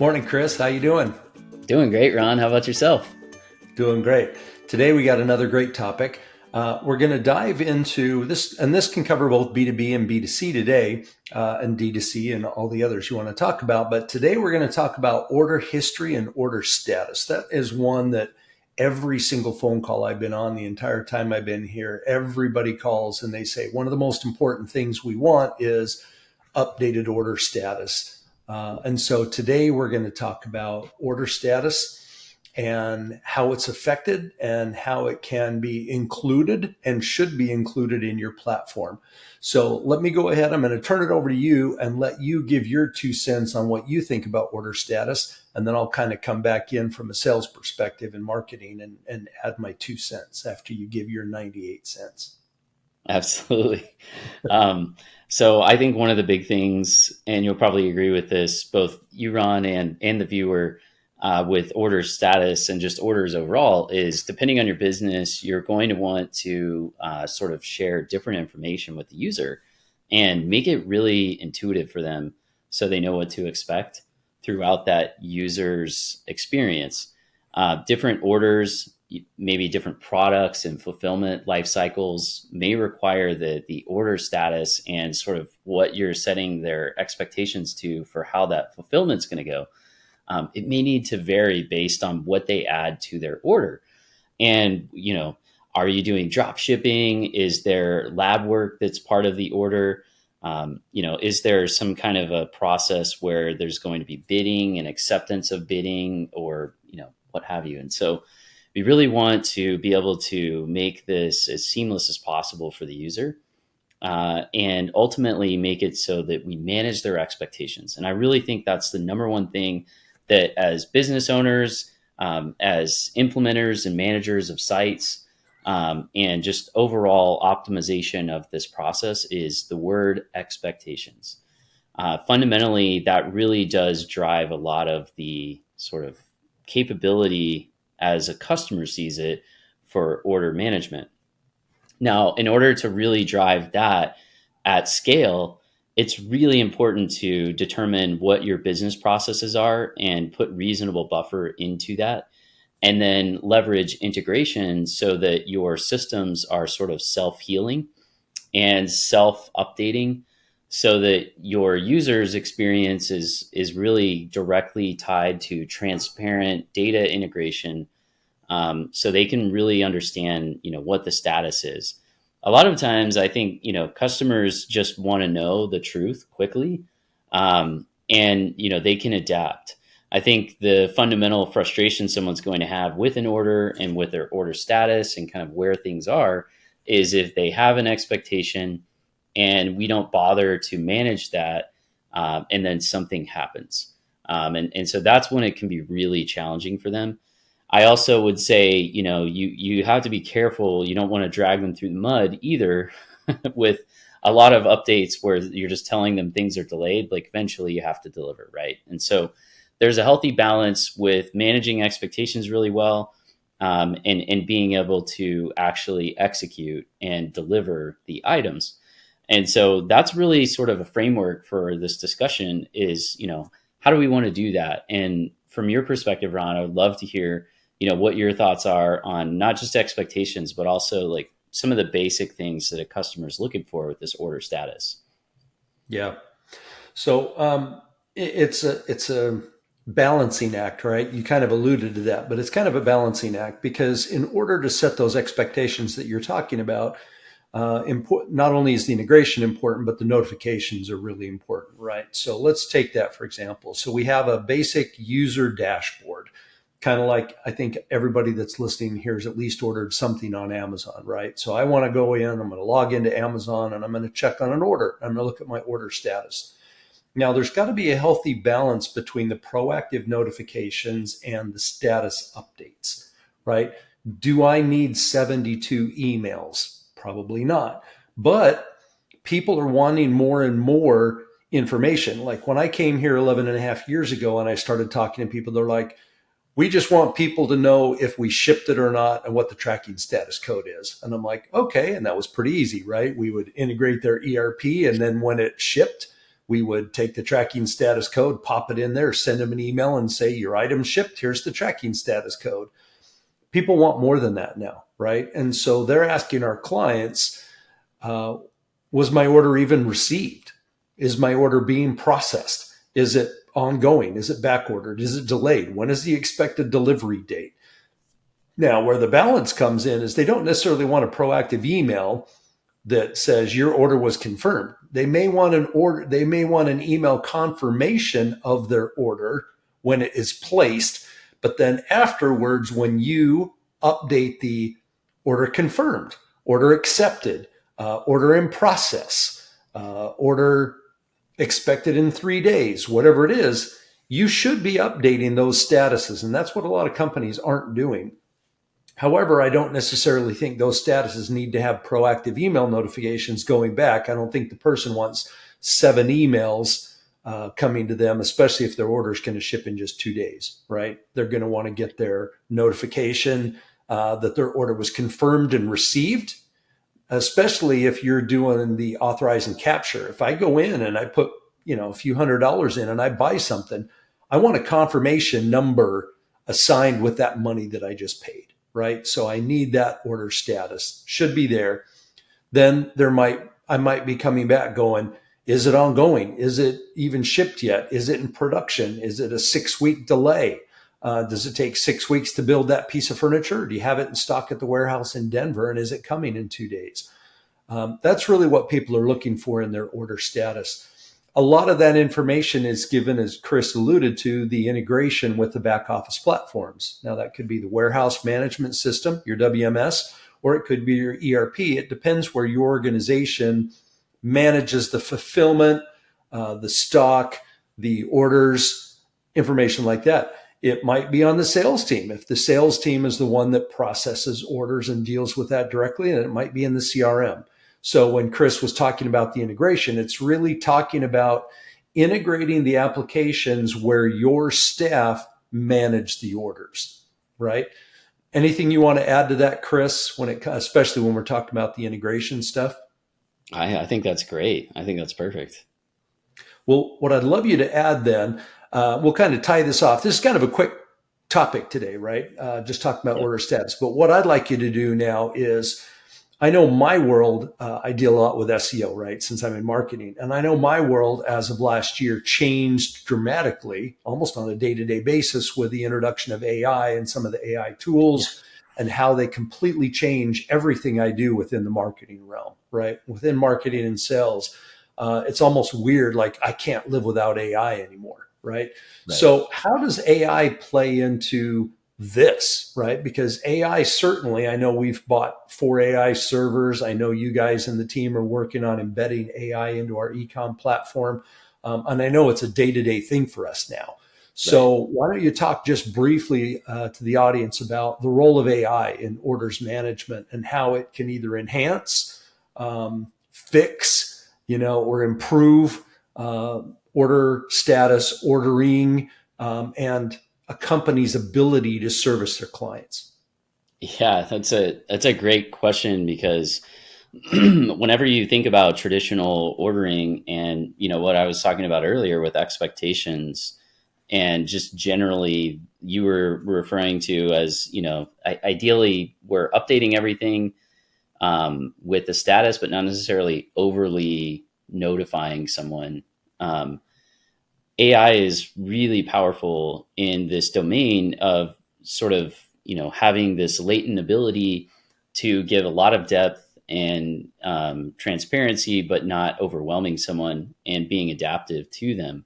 Morning, Chris. How you doing? Doing great, Ron. How about yourself? Doing great. Today we got another great topic. We're going to dive into this, and this can cover both B2B and B2C today, and D2C and all the others you want to talk about. But today we're going to talk about order history and order status. That is one that every single phone call I've been on the entire time I've been here, everybody calls and they say one of the most important things we want is updated order status. And so today we're going to talk about order status and how it's affected and how it can be included and should be included in your platform. So let me go ahead. I'm going to turn it over to you and let you give your 2 cents on what you think about order status. And then I'll kind of come back in from a sales perspective and marketing and add my 2 cents after you give your 98 cents. Absolutely. So I think one of the big things, and you'll probably agree with this, both you, Ron, and the viewer, with order status and just orders overall, is depending on your business, you're going to want to sort of share different information with the user and make it really intuitive for them so they know what to expect throughout that user's experience. Different orders, maybe different products and fulfillment life cycles may require the order status and sort of what you're setting their expectations to for how that fulfillment's going to go. It may need to vary based on what they add to their order. And, are you doing drop shipping? Is there lab work that's part of the order? Is there some kind of a process where there's going to be bidding and acceptance of bidding or, what have you? And so we really want to be able to make this as seamless as possible for the user, and ultimately make it so that we manage their expectations. And I really think that's the number one thing that as business owners, as implementers and managers of sites, and just overall optimization of this process is the word expectations. Fundamentally, that really does drive a lot of the sort of capability as a customer sees it for order management. Now, in order to really drive that at scale, it's really important to determine what your business processes are and put reasonable buffer into that, and then leverage integration so that your systems are sort of self-healing and self-updating so that your user's experience is really directly tied to transparent data integration, so they can really understand, what the status is. A lot of times I think, customers just want to know the truth quickly, and, they can adapt. I think the fundamental frustration someone's going to have with an order and with their order status and kind of where things are is if they have an expectation and we don't bother to manage that, and then something happens. And so that's when it can be really challenging for them. I also would say, you have to be careful. You don't want to drag them through the mud either with a lot of updates where you're just telling them things are delayed. Like eventually you have to deliver, right? And so there's a healthy balance with managing expectations really well, and being able to actually execute and deliver the items. And so that's really sort of a framework for this discussion is, how do we want to do that? And from your perspective, Ron, I would love to hear, what your thoughts are on not just expectations, but also like some of the basic things that a customer is looking for with this order status. Yeah. So it's a balancing act, right? You kind of alluded to that, but it's kind of a balancing act because in order to set those expectations that you're talking about, not only is the integration important, but the notifications are really important, right? So let's take that for example. So we have a basic user dashboard, kind of like I think everybody that's listening here has at least ordered something on Amazon, right? So I want to go in, I'm going to log into Amazon and I'm going to check on an order. I'm going to look at my order status. Now, there's got to be a healthy balance between the proactive notifications and the status updates, right? Do I need 72 emails? Probably not. But people are wanting more and more information. Like when I came here 11 and a half years ago and I started talking to people, they're like, we just want people to know if we shipped it or not and what the tracking status code is. And I'm like, okay. And that was pretty easy, right? We would integrate their ERP. And then when it shipped, We would take the tracking status code, pop it in there, send them an email and say, your item shipped, here's the tracking status code. People want more than that now, right? And so they're asking our clients, uh, was my order even received? Is my order being processed? Is it ongoing? Is it backordered? Is it delayed? When is the expected delivery date? Now, where the balance comes in is they don't necessarily want a proactive email that says your order was confirmed. They may want an email confirmation of their order when it is placed, but then afterwards, when you update the order confirmed, order accepted, order in process, order expected in 3 days, whatever it is, you should be updating those statuses. And that's what a lot of companies aren't doing. However, I don't necessarily think those statuses need to have proactive email notifications going back. I don't think the person wants 7 emails coming to them, especially if their order is going to ship in just 2 days, right? They're going to want to get their notification that their order was confirmed and received, especially if you're doing the authorize and capture. If I go in and I put, a few $100s in and I buy something, I want a confirmation number assigned with that money that I just paid. Right. So I need that order status, should be there. Then I might be coming back going, is it ongoing? Is it even shipped yet? Is it in production? Is it a 6-week delay? Does it take 6 weeks to build that piece of furniture? Do you have it in stock at the warehouse in Denver? And is it coming in 2 days? That's really what people are looking for in their order status. A lot of that information is given, as Chris alluded to, the integration with the back office platforms. Now, that could be the warehouse management system, your WMS, or it could be your ERP. It depends where your organization manages the fulfillment, the stock, the orders, information like that. It might be on the sales team. If the sales team is the one that processes orders and deals with that directly, and it might be in the CRM. So when Chris was talking about the integration, it's really talking about integrating the applications where your staff manage the orders, right? Anything you want to add to that, Chris, especially when we're talking about the integration stuff? I think that's great. I think that's perfect. Well, what I'd love you to add then, we'll kind of tie this off. This is kind of a quick topic today, right? Just talking about order status. But what I'd like you to do now is, I know my world, I deal a lot with SEO, right? Since I'm in marketing. And I know my world as of last year changed dramatically, almost on a day-to-day basis with the introduction of AI and some of the AI tools and how they completely change everything I do within the marketing realm, right? Within marketing and sales. It's almost weird, like I can't live without AI anymore, right? So how does AI play into this, right? Because AI, certainly, I know we've bought 4 AI servers. I know you guys and the team are working on embedding AI into our ecom platform. And I know it's a day-to-day thing for us now. So why don't you talk just briefly to the audience about the role of AI in orders management and how it can either enhance, fix, or improve order status, ordering, and a company's ability to service their clients? Yeah, that's a great question because whenever you think about traditional ordering and what I was talking about earlier with expectations and just generally you were referring to as ideally we're updating everything with the status but not necessarily overly notifying someone. AI is really powerful in this domain of sort of, having this latent ability to give a lot of depth and transparency, but not overwhelming someone and being adaptive to them.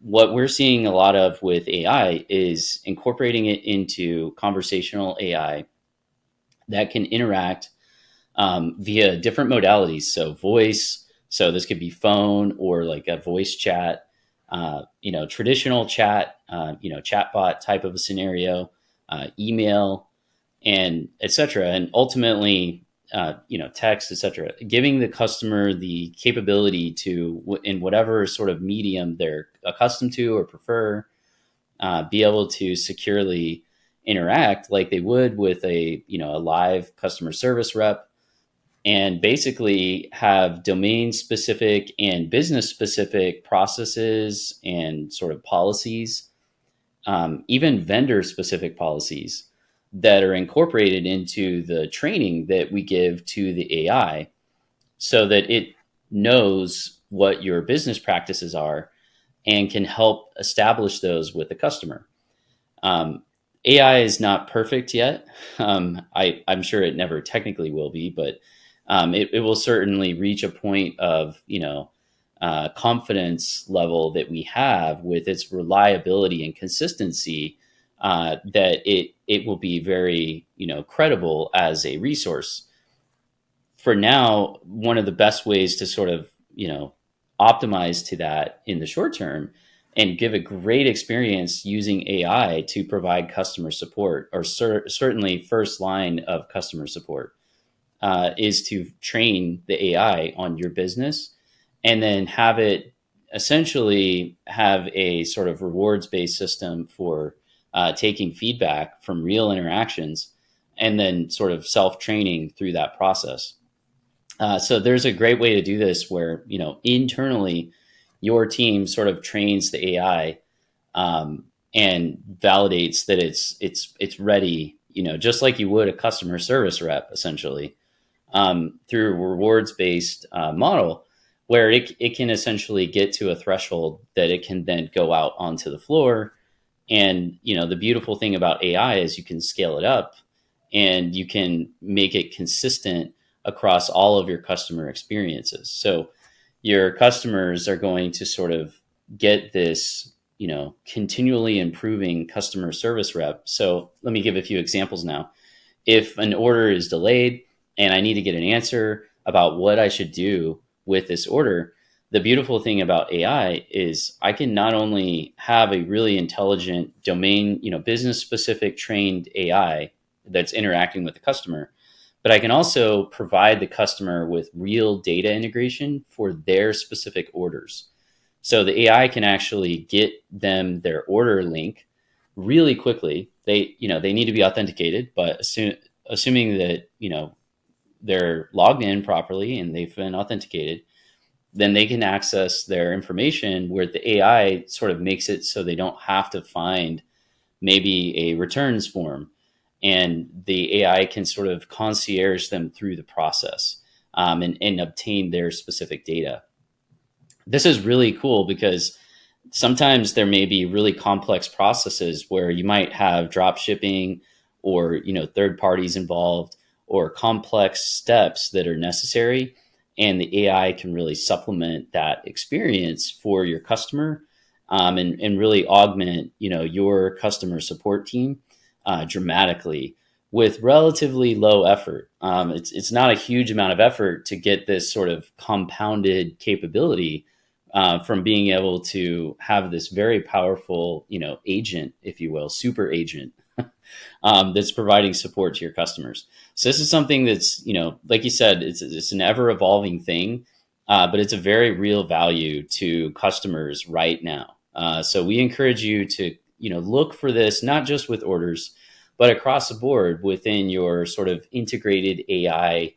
What we're seeing a lot of with AI is incorporating it into conversational AI that can interact via different modalities. So voice, so this could be phone or like a voice chat, traditional chat, chatbot type of a scenario, email, and etc. And ultimately, text, etc. Giving the customer the capability to, in whatever sort of medium they're accustomed to or prefer, be able to securely interact like they would with a live customer service rep and basically have domain specific and business specific processes and sort of policies, even vendor specific policies that are incorporated into the training that we give to the AI so that it knows what your business practices are and can help establish those with the customer. Um, AI is not perfect yet. I'm sure it never technically will be, but it will certainly reach a point of, confidence level that we have with its reliability and consistency, that it will be very, credible as a resource. For now, one of the best ways to sort of, optimize to that in the short term and give a great experience using AI to provide customer support, or certainly first line of customer support, is to train the AI on your business and then have it essentially have a sort of rewards based system for taking feedback from real interactions and then sort of self training through that process. So there's a great way to do this where, internally your team sort of trains the AI, and validates that it's ready, just like you would a customer service rep, essentially, through a rewards based model where it can essentially get to a threshold that it can then go out onto the floor. And the beautiful thing about AI is you can scale it up and you can make it consistent across all of your customer experiences. So your customers are going to sort of get this, continually improving customer service rep. So let me give a few examples now. If an order is delayed and I need to get an answer about what I should do with this order, the beautiful thing about AI is I can not only have a really intelligent domain, business specific trained AI that's interacting with the customer, but I can also provide the customer with real data integration for their specific orders. So the AI can actually get them their order link really quickly. They need to be authenticated, but assuming that, they're logged in properly and they've been authenticated, then they can access their information where the AI sort of makes it so they don't have to find maybe a returns form, and the AI can sort of concierge them through the process, and obtain their specific data. This is really cool because sometimes there may be really complex processes where you might have drop shipping or third parties involved or complex steps that are necessary, and the AI can really supplement that experience for your customer, and really augment your customer support team dramatically with relatively low effort. It's not a huge amount of effort to get this sort of compounded capability, from being able to have this very powerful, agent, if you will, super agent, that's providing support to your customers. So this is something that's, like you said, it's an ever evolving thing, but it's a very real value to customers right now. So we encourage you to, look for this, not just with orders, but across the board within your sort of integrated AI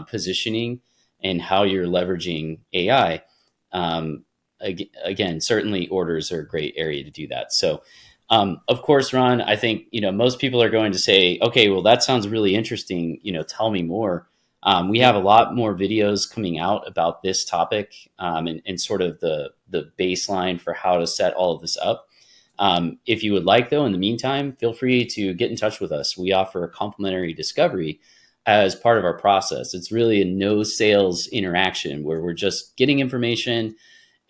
positioning and how you're leveraging AI. Again, certainly orders are a great area to do that. So, of course, Ron, I think, most people are going to say, okay, well, that sounds really interesting. Tell me more. We have a lot more videos coming out about this topic, and sort of the baseline for how to set all of this up. If you would like, though, in the meantime, feel free to get in touch with us. We offer a complimentary discovery as part of our process. It's really a no sales interaction where we're just getting information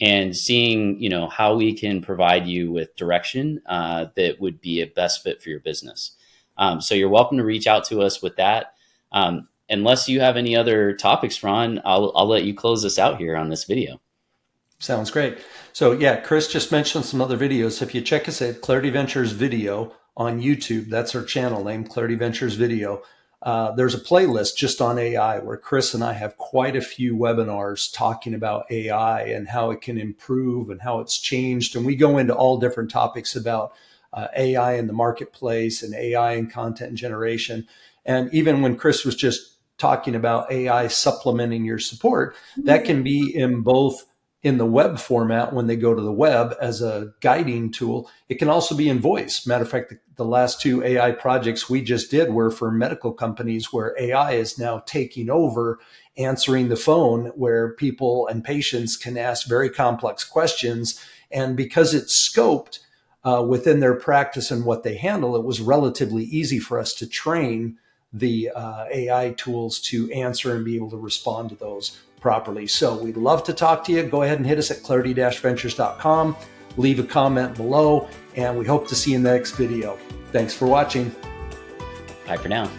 and seeing, how we can provide you with direction that would be a best fit for your business. So you're welcome to reach out to us with that. Unless you have any other topics, Ron, I'll let you close us out here on this video. Sounds great. So yeah, Chris just mentioned some other videos. If you check us at Clarity Ventures Video on YouTube, that's our channel name, Clarity Ventures Video. There's a playlist just on AI where Chris and I have quite a few webinars talking about AI and how it can improve and how it's changed. And we go into all different topics about AI in the marketplace and AI in content generation. And even when Chris was just talking about AI supplementing your support, that can be in both in the web format when they go to the web as a guiding tool. It can also be in voice. Matter of fact, the last 2 AI projects we just did were for medical companies where AI is now taking over, answering the phone, where people and patients can ask very complex questions. And because it's scoped within their practice and what they handle, it was relatively easy for us to train the AI tools to answer and be able to respond to those properly. So we'd love to talk to you. Go ahead and hit us at clarity-ventures.com. Leave a comment below, and we hope to see you in the next video. Thanks for watching. Bye for now.